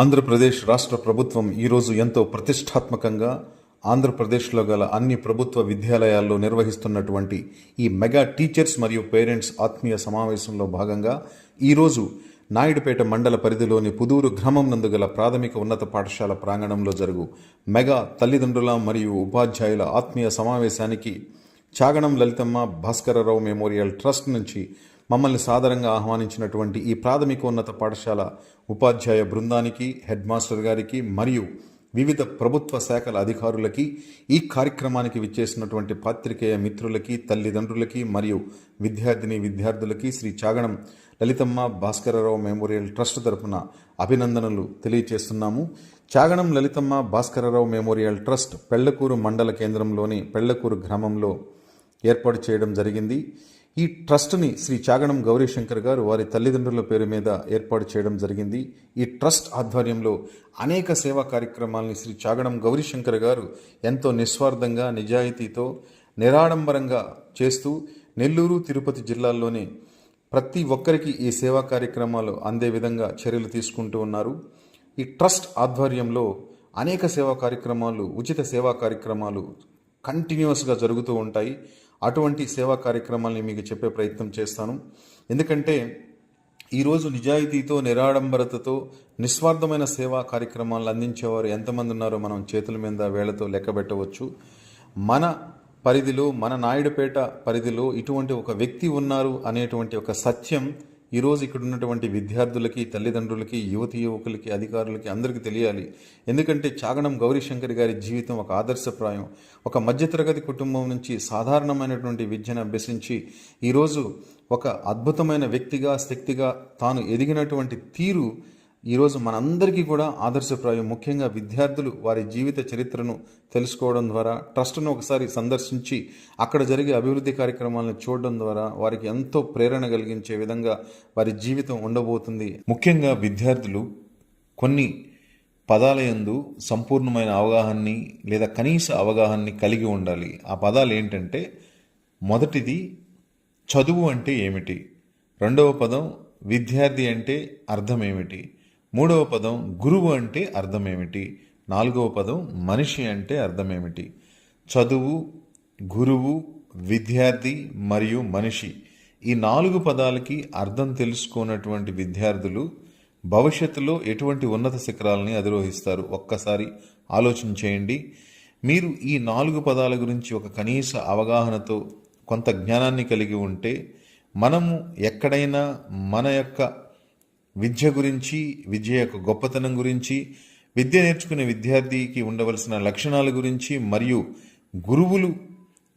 ఆంధ్రప్రదేశ్ రాష్ట్ర ప్రభుత్వం ఈరోజు ఎంతో ప్రతిష్టాత్మకంగా ఆంధ్రప్రదేశ్లో గల అన్ని ప్రభుత్వ విద్యాలయాల్లో నిర్వహిస్తున్నటువంటి ఈ మెగా టీచర్స్ మరియు పేరెంట్స్ ఆత్మీయ సమావేశంలో భాగంగా ఈరోజు నాయుడుపేట మండల పరిధిలోని పుదూరు గ్రామం నందు గల ప్రాథమిక ఉన్నత పాఠశాల ప్రాంగణంలో జరుగు మెగా తల్లిదండ్రుల మరియు ఉపాధ్యాయుల ఆత్మీయ సమావేశానికి చాగణం లలితమ్మ భాస్కరరావు మెమోరియల్ ట్రస్ట్ నుంచి మమ్మల్ని సాదరంగా ఆహ్వానించినటువంటి ఈ ప్రాథమికోన్నత పాఠశాల ఉపాధ్యాయ బృందానికి, హెడ్ మాస్టర్ గారికి మరియు వివిధ ప్రభుత్వ శాఖల అధికారులకి, ఈ కార్యక్రమానికి విచ్చేసినటువంటి పాత్రికేయ మిత్రులకి, తల్లిదండ్రులకి మరియు విద్యార్థులకి శ్రీ చాగణం లలితమ్మ భాస్కరరావు మెమోరియల్ ట్రస్ట్ తరఫున అభినందనలు తెలియజేస్తున్నాము. చాగణం లలితమ్మ భాస్కరరావు మెమోరియల్ ట్రస్ట్ పెళ్లకూరు మండల కేంద్రంలోని పెళ్లకూరు గ్రామంలో ఏర్పాటు చేయడం జరిగింది. ఈ ట్రస్ట్ని శ్రీ చాగణం గౌరీశంకర్ గారు వారి తల్లిదండ్రుల పేరు మీద ఏర్పాటు చేయడం జరిగింది. ఈ ట్రస్ట్ ఆధ్వర్యంలో అనేక సేవా కార్యక్రమాలని శ్రీ చాగణం గౌరీశంకర్ గారు ఎంతో నిస్వార్థంగా, నిజాయితీతో, నిరాడంబరంగా చేస్తూ నెల్లూరు, తిరుపతి జిల్లాల్లోని ప్రతి ఒక్కరికి ఈ సేవా కార్యక్రమాలు అందే విధంగా చర్యలు తీసుకుంటూ ఉన్నారు. ఈ ట్రస్ట్ ఆధ్వర్యంలో అనేక సేవా కార్యక్రమాలు, ఉచిత సేవా కార్యక్రమాలు కంటిన్యూస్గా జరుగుతూ ఉంటాయి. అటువంటి సేవా కార్యక్రమాలని మీకు చెప్పే ప్రయత్నం చేస్తాను. ఎందుకంటే ఈరోజు నిజాయితీతో, నిరాడంబరతతో, నిస్వార్థమైన సేవా కార్యక్రమాలను అందించేవారు ఎంతమంది ఉన్నారో మనం చేతుల మీద వేళ్లతో లెక్కబెట్టవచ్చు. మన పరిధిలో, మన నాయుడుపేట పరిధిలో ఇటువంటి ఒక వ్యక్తి ఉన్నారు అనేటువంటి ఒక సత్యం ఈరోజు ఇక్కడ ఉన్నటువంటి విద్యార్థులకి, తల్లిదండ్రులకి, యువకులకి, అధికారులకి అందరికీ తెలియాలి. ఎందుకంటే చాగణం గౌరీశంకర్ గారి జీవితం ఒక ఆదర్శప్రాయం. ఒక మధ్యతరగతి కుటుంబం నుంచి సాధారణమైనటువంటి విద్యను అభ్యసించి ఈరోజు ఒక అద్భుతమైన వ్యక్తిగా, శక్తిగా తాను ఎదిగినటువంటి తీరు ఈరోజు మనందరికీ కూడా ఆదర్శప్రాయం. ముఖ్యంగా విద్యార్థులు వారి జీవిత చరిత్రను తెలుసుకోవడం ద్వారా, ట్రస్ట్ను ఒకసారి సందర్శించి అక్కడ జరిగే అభివృద్ధి కార్యక్రమాలను చూడడం ద్వారా వారికి ఎంతో ప్రేరణ కలిగించే విధంగా వారి జీవితం ఉండబోతుంది. ముఖ్యంగా విద్యార్థులు కొన్ని పదాల యందు సంపూర్ణమైన అవగాహనని లేదా కనీస అవగాహనని కలిగి ఉండాలి. ఆ పదాలు ఏంటంటే, మొదటిది చదువు అంటే ఏమిటి, రెండవ పదం విద్యార్థి అంటే అర్థం ఏమిటి, మూడవ పదం గురువు అంటే అర్థం ఏమిటి, నాలుగవ పదం మనిషి అంటే అర్థం ఏమిటి. చదువు, గురువు, విద్యార్థి మరియు మనిషి, ఈ 4 పదాలకి అర్థం తెలుసుకున్నటువంటి విద్యార్థులు భవిష్యత్తులో ఎటువంటి ఉన్నత శిఖరాలని అధిరోహిస్తారు. ఒక్కసారి ఆలోచించేయండి. మీరు ఈ 4 పదాల గురించి ఒక కనీస అవగాహనతో కొంత జ్ఞానాన్ని కలిగి ఉంటే మనము ఎక్కడైనా మన యొక్క విద్య గురించి, విద్య యొక్క గొప్పతనం గురించి, విద్య నేర్చుకునే విద్యార్థికి ఉండవలసిన లక్షణాల గురించి మరియు గురువులు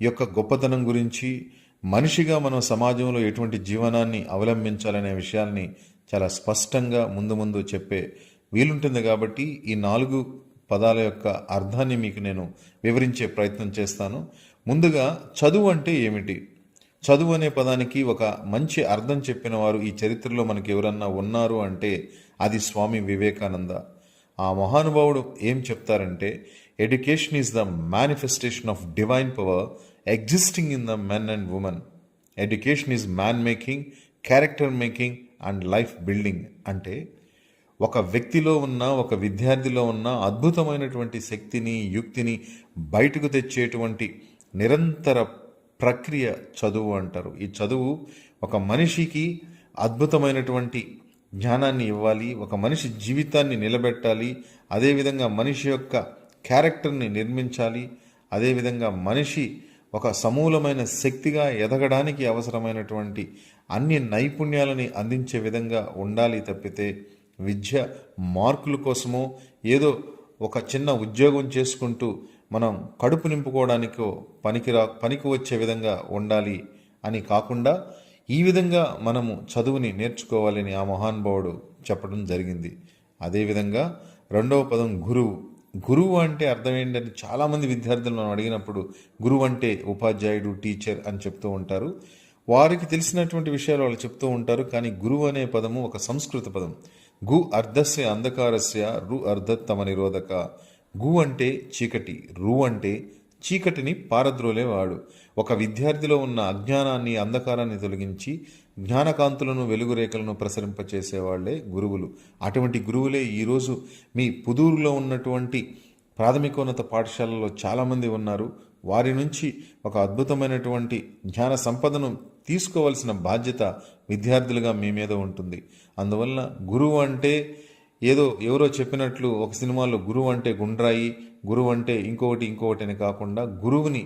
యొక్క గొప్పతనం గురించి, మనిషిగా మనం సమాజంలో ఎటువంటి జీవనాన్ని అవలంబించాలనే విషయాల్ని చాలా స్పష్టంగా ముందు చెప్పే వీలుంటుంది. కాబట్టి ఈ 4 పదాల యొక్క అర్థాన్ని మీకు నేను వివరించే ప్రయత్నం చేస్తాను. ముందుగా చదువు అంటే ఏమిటి? చదువు అనే పదానికి ఒక మంచి అర్థం చెప్పిన వారు ఈ చరిత్రలో మనకి ఎవరన్నా ఉన్నారు అంటే అది స్వామి వివేకానంద. ఆ మహానుభావుడు ఏం చెప్తారంటే, education is the manifestation of divine power existing in the men and women. Education is man making, character making and life building. అంటే ఒక వ్యక్తిలో ఉన్న, ఒక విద్యార్థిలో ఉన్న అద్భుతమైనటువంటి శక్తిని, యుక్తిని బయటకు తెచ్చేటువంటి నిరంతర ప్రక్రియ చదువు అంటారు. ఈ చదువు ఒక మనిషికి అద్భుతమైనటువంటి జ్ఞానాన్ని ఇవ్వాలి, ఒక మనిషి జీవితాన్ని నిలబెట్టాలి, అదేవిధంగా మనిషి యొక్క క్యారెక్టర్ని నిర్మించాలి, అదేవిధంగా మనిషి ఒక సమూలమైన శక్తిగా ఎదగడానికి అవసరమైనటువంటి అన్ని నైపుణ్యాలని అందించే విధంగా ఉండాలి. తప్పితే విద్య మార్కుల కోసమో ఏదో ఒక చిన్న ఉద్యోగం చేసుకుంటూ మనం కడుపు నింపుకోవడానికో పనికి వచ్చే విధంగా ఉండాలి అని కాకుండా ఈ విధంగా మనము చదువుని నేర్చుకోవాలని ఆ మహానుభావుడు చెప్పడం జరిగింది. అదేవిధంగా రెండవ పదం గురువు. గురువు అంటే అర్థం ఏంటంటే చాలామంది విద్యార్థులు మనం అడిగినప్పుడు గురువు అంటే ఉపాధ్యాయుడు, టీచర్ అని చెప్తూ ఉంటారు. వారికి తెలిసినటువంటి విషయాలు వాళ్ళు చెప్తూ ఉంటారు. కానీ గురువు అనే పదము ఒక సంస్కృత పదం. గు అర్ధస్య అంధకారస్య రు అర్ధత్తమ నిరోధక. గు అంటే చీకటి, రు అంటే చీకటిని పారద్రోలేవాడు. ఒక విద్యార్థిలో ఉన్న అజ్ఞానాన్ని, అంధకారాన్ని తొలగించి జ్ఞానకాంతులను, వెలుగురేఖలను ప్రసరింపచేసేవాళ్లే గురువులు. అటువంటి గురువులే ఈరోజు మీ పుదూరులో ఉన్నటువంటి ప్రాథమికోన్నత పాఠశాలలో చాలామంది ఉన్నారు. వారి నుంచి ఒక అద్భుతమైనటువంటి జ్ఞాన సంపదను తీసుకోవాల్సిన బాధ్యత విద్యార్థులుగా మీ మీద ఉంటుంది. అందువల్ల గురువు అంటే ఏదో ఎవరో చెప్పినట్లు ఒక సినిమాలో గురువు అంటే గుండ్రాయి, గురువు అంటే ఇంకొకటి అని కాకుండా గురువుని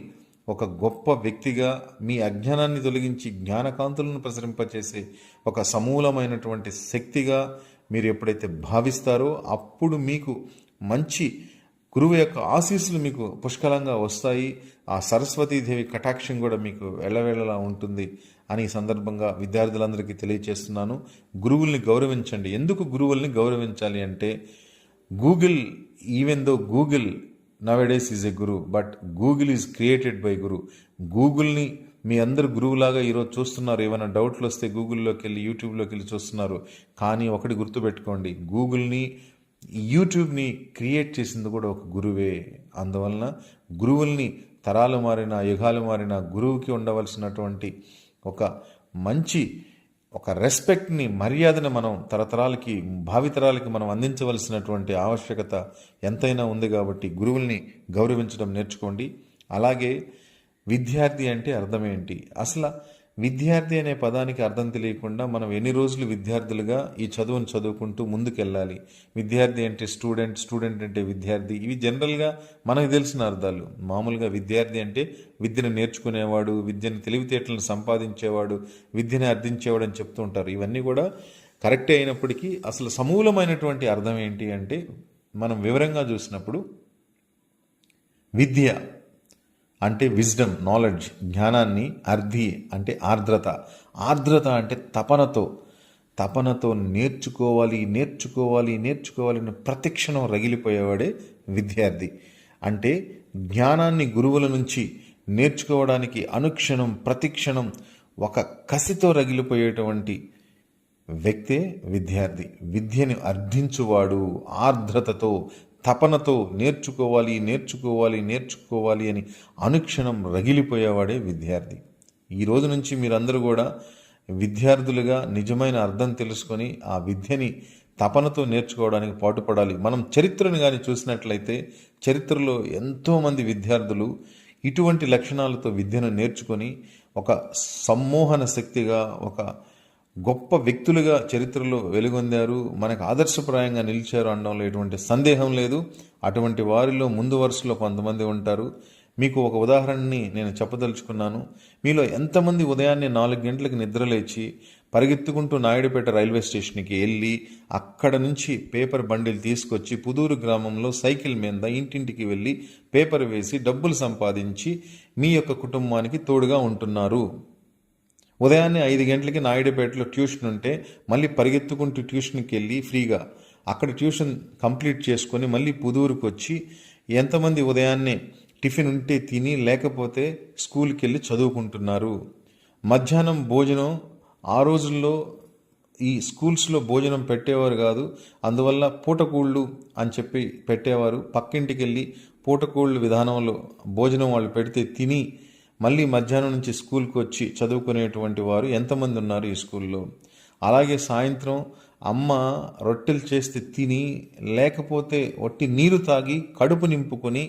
ఒక గొప్ప వ్యక్తిగా, మీ అజ్ఞానాన్ని తొలగించి జ్ఞానకాంతులను ప్రసరింపచేసే ఒక సమూలమైనటువంటి శక్తిగా మీరు ఎప్పుడైతే భావిస్తారో అప్పుడు మీకు మంచి గురువు యొక్క ఆశీస్సులు మీకు పుష్కలంగా వస్తాయి. ఆ సరస్వతీదేవి కటాక్షం కూడా మీకు వెళ్ళవేళలా ఉంటుంది అని ఈ సందర్భంగా విద్యార్థులందరికీ తెలియచేస్తున్నాను. గురువుల్ని గౌరవించండి. ఎందుకు గురువుల్ని గౌరవించాలి అంటే, Google, even though Google nowadays is a గురు, but Google is created by గురు. గూగుల్ని మీ అందరు గురువులాగా ఈరోజు చూస్తున్నారు. ఏమైనా డౌట్లు వస్తే గూగుల్లోకి వెళ్ళి, యూట్యూబ్లోకి వెళ్ళి చూస్తున్నారు. కానీ ఒకటి గుర్తుపెట్టుకోండి, గూగుల్ని, యూట్యూబ్ని క్రియేట్ చేసింది కూడా ఒక గురువే. అందువలన గురువుల్ని తరాలు మారినా, యుగాలు మారినా గురువుకి ఉండవలసినటువంటి ఒక మంచి ఒక రెస్పెక్ట్ని, మర్యాదను మనం తరతరాలకి, భావితరాలకి మనం అందించవలసినటువంటి ఆవశ్యకత ఎంతైనా ఉంది. కాబట్టి గురువుల్ని గౌరవించడం నేర్చుకోండి. అలాగే విద్యార్థి అంటే అర్థం ఏంటి? అసలు విద్యార్థి అనే పదానికి అర్థం తెలియకుండా మనం ఎన్ని రోజులు విద్యార్థులుగా ఈ చదువును చదువుకుంటూ ముందుకెళ్ళాలి? విద్యార్థి అంటే స్టూడెంట్, స్టూడెంట్ అంటే విద్యార్థి. ఇవి జనరల్గా మనకు తెలిసిన అర్థాలు. మామూలుగా విద్యార్థి అంటే విద్యను నేర్చుకునేవాడు, విద్యను తెలివితేటలను సంపాదించేవాడు, విద్యను అర్థించేవాడు అని చెప్తూ ఉంటారు. ఇవన్నీ కూడా కరెక్టే అయినప్పటికీ అసలు సమూలమైనటువంటి అర్థం ఏంటి అంటే, మనం వివరంగా చూసినప్పుడు విద్య అంటే విజ్డమ్, నాలెడ్జ్, జ్ఞానాన్ని, అర్థి అంటే ఆర్ద్రత, ఆర్ద్రత అంటే తపనతో నేర్చుకోవాలి అని ప్రతిక్షణం రగిలిపోయేవాడే విద్యార్థి. అంటే జ్ఞానాన్ని గురువుల నుంచి నేర్చుకోవడానికి అనుక్షణం, ప్రతిక్షణం ఒక కసితో రగిలిపోయేటువంటి వ్యక్తే విద్యార్థి. విద్యను అర్థించువాడు ఆర్ద్రతతో, తపనతో నేర్చుకోవాలి అని అనుక్షణం రగిలిపోయేవాడే విద్యార్థి. ఈ రోజు నుంచి మీరందరూ కూడా విద్యార్థులుగా నిజమైన అర్థం తెలుసుకొని ఆ విద్యని తపనతో నేర్చుకోవడానికి పాటుపడాలి. మనం చరిత్రను కానీ చూసినట్లయితే, చరిత్రలో ఎంతోమంది విద్యార్థులు ఇటువంటి లక్షణాలతో విద్యను నేర్చుకొని ఒక సమ్మోహన శక్తిగా, ఒక గొప్ప వ్యక్తులుగా చరిత్రలో వెలుగొందారు, మనకు ఆదర్శప్రాయంగా నిలిచారు అనడంలో ఎటువంటి సందేహం లేదు. అటువంటి వారిలో ముందు వరుసలో కొంతమంది ఉంటారు. మీకు ఒక ఉదాహరణని నేను చెప్పదలుచుకున్నాను. మీలో ఎంతమంది ఉదయాన్నే 4 గంటలకు నిద్రలేచి పరిగెత్తుకుంటూ నాయుడుపేట రైల్వే స్టేషన్కి వెళ్ళి అక్కడ నుంచి పేపర్ బండిల్ తీసుకొచ్చి పుదూరు గ్రామంలో సైకిల్ మీద ఇంటింటికి వెళ్ళి పేపర్ వేసి డబ్బులు సంపాదించి మీ యొక్క కుటుంబానికి తోడుగా ఉంటున్నారు? ఉదయాన్నే 5 గంటలకి నాయుడుపేటలో ట్యూషన్ ఉంటే మళ్ళీ పరిగెత్తుకుంటూ ట్యూషన్కి వెళ్ళి ఫ్రీగా అక్కడ ట్యూషన్ కంప్లీట్ చేసుకొని మళ్ళీ పుదూరుకు వచ్చి ఎంతమంది ఉదయాన్నే టిఫిన్ ఉంటే తిని, లేకపోతే స్కూల్కి వెళ్ళి చదువుకుంటున్నారు? మధ్యాహ్నం భోజనం ఆ రోజుల్లో ఈ స్కూల్స్లో భోజనం పెట్టేవారు కాదు. అందువల్ల పూటకూళ్ళు అని చెప్పి పెట్టేవారు. పక్కింటికి వెళ్ళి పూటకూళ్ళు విధానంలో భోజనం వాళ్ళు పెడితే తిని మళ్ళీ మధ్యాహ్నం నుంచి స్కూల్కి వచ్చి చదువుకునేటువంటి వారు ఎంతమంది ఉన్నారు ఈ స్కూల్లో? అలాగే సాయంత్రం అమ్మ రొట్టెలు చేస్తే తిని, లేకపోతే ఒట్టి నీరు తాగి కడుపు నింపుకొని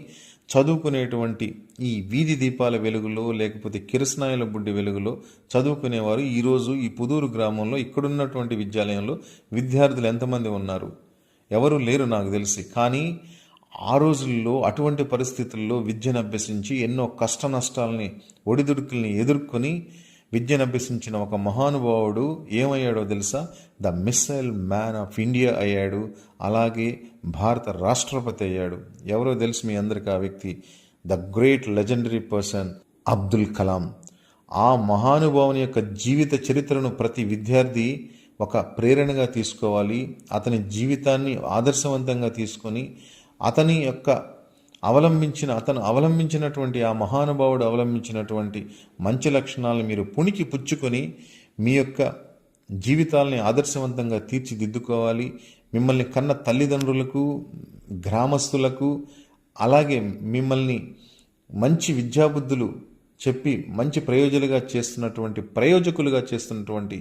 చదువుకునేటువంటి ఈ వీధి దీపాల వెలుగులో, లేకపోతే కిరసనాయిల బుడ్డి వెలుగులో చదువుకునేవారు ఈరోజు ఈ పుదూరు గ్రామంలో ఇక్కడున్నటువంటి విద్యాలయంలో విద్యార్థులు ఎంతమంది ఉన్నారు? ఎవరు లేరు నాకు తెలిసి. కానీ ఆ రోజుల్లో అటువంటి పరిస్థితుల్లో విద్యను అభ్యసించి ఎన్నో కష్ట నష్టాలని, ఒడిదుడుకుల్ని ఎదుర్కొని విద్యను అభ్యసించిన ఒక మహానుభావుడు ఏమయ్యాడో తెలుసా? The missile man of India అయ్యాడు. అలాగే భారత రాష్ట్రపతి అయ్యాడు. ఎవరో తెలుసు మీ అందరికీ ఆ వ్యక్తి? The great legendary person Abdul Kalam. ఆ మహానుభావుని యొక్క జీవిత చరిత్రను ప్రతి విద్యార్థి ఒక ప్రేరణగా తీసుకోవాలి. అతని జీవితాన్ని ఆదర్శవంతంగా తీసుకొని అతను అవలంబించినటువంటి ఆ మహానుభావుడు అవలంబించినటువంటి మంచి లక్షణాలను మీరు పుణికి పుచ్చుకొని మీ యొక్క జీవితాలని ఆదర్శవంతంగా తీర్చిదిద్దుకోవాలి. మిమ్మల్ని కన్న తల్లిదండ్రులకు, గ్రామస్తులకు, అలాగే మిమ్మల్ని మంచి విద్యాబుద్ధులు చెప్పి మంచి ప్రయోజకులుగా చేస్తున్నటువంటి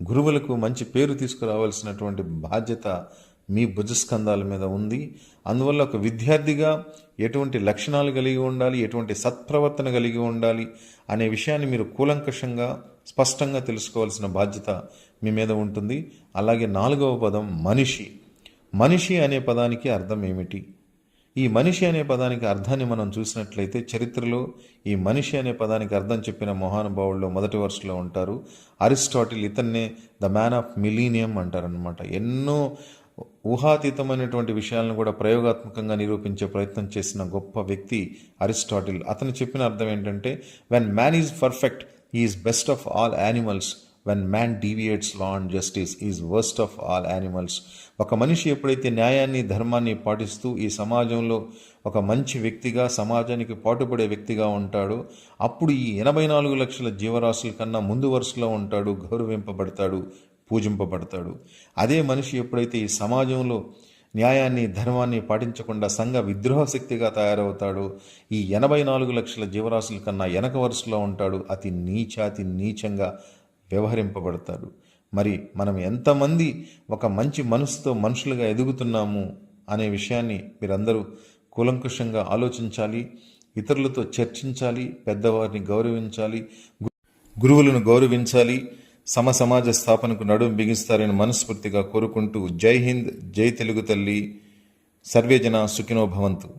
గురువులకు మంచి పేరు తీసుకురావాల్సినటువంటి బాధ్యత మీ భుజస్కంధాల మీద ఉంది. అందువల్ల ఒక విద్యార్థిగా ఎటువంటి లక్షణాలు కలిగి ఉండాలి, ఎటువంటి సత్ప్రవర్తన కలిగి ఉండాలి అనే విషయాన్ని మీరు కూలంకషంగా స్పష్టంగా తెలుసుకోవాల్సిన బాధ్యత మీ మీద ఉంటుంది. అలాగే 4వ పదం మనిషి. మనిషి అనే పదానికి అర్థం ఏమిటి? ఈ మనిషి అనే పదానికి అర్థాన్ని మనం చూసినట్లయితే చరిత్రలో ఈ మనిషి అనే పదానికి అర్థం చెప్పిన మహానుభావుల్లో మొదటి వరుసలో ఉంటారు అరిస్టాటిల్. ఇతన్నే ద మ్యాన్ ఆఫ్ మిలీనియం అంటారనమాట. ఎన్నో ఊహాతీతమైనటువంటి విషయాలను కూడా ప్రయోగాత్మకంగా నిరూపించే ప్రయత్నం చేసిన గొప్ప వ్యక్తి అరిస్టాటిల్. అతను చెప్పిన అర్థం ఏంటంటే, when man is perfect is best of all animals, when man deviates law and justice is worst of all animals. ఒక మనిషి ఎప్పుడైతే న్యాయాన్ని ధర్మాన్ని పాటిస్తూ ఈ సమాజంలో ఒక మంచి వ్యక్తిగా, సమాజానికి పాటుపడే వ్యక్తిగా ఉంటాడో అప్పుడు ఈ 84 లక్షల జీవరాశుల కన్నా ముందు వరుసలో ఉంటాడు, గౌరవింపబడతాడు, పూజింపబడతాడు. అదే మనిషి ఎప్పుడైతే ఈ సమాజంలో న్యాయాన్ని ధర్మాన్ని పాటించకుండా సంఘ విద్రోహ శక్తిగా తయారవుతాడో ఈ 84 లక్షల జీవరాశుల కన్నా వెనక వరుసలో ఉంటాడు, అతి నీచంగా వ్యవహరింపబడతాడు. మరి మనం ఎంతమంది ఒక మంచి మనసుతో మనుషులుగా ఎదుగుతున్నాము అనే విషయాన్ని మీరందరూ కూలంకుషంగా ఆలోచించాలి, ఇతరులతో చర్చించాలి, పెద్దవారిని గౌరవించాలి, గురువులను గౌరవించాలి. సమాజ స్థాపనకు నడుం బిగిస్తారని మనస్ఫూర్తిగా కోరుకుంటూ జై హింద్, జై తెలుగు తల్లి, సర్వేజన సుఖినో భవంతు.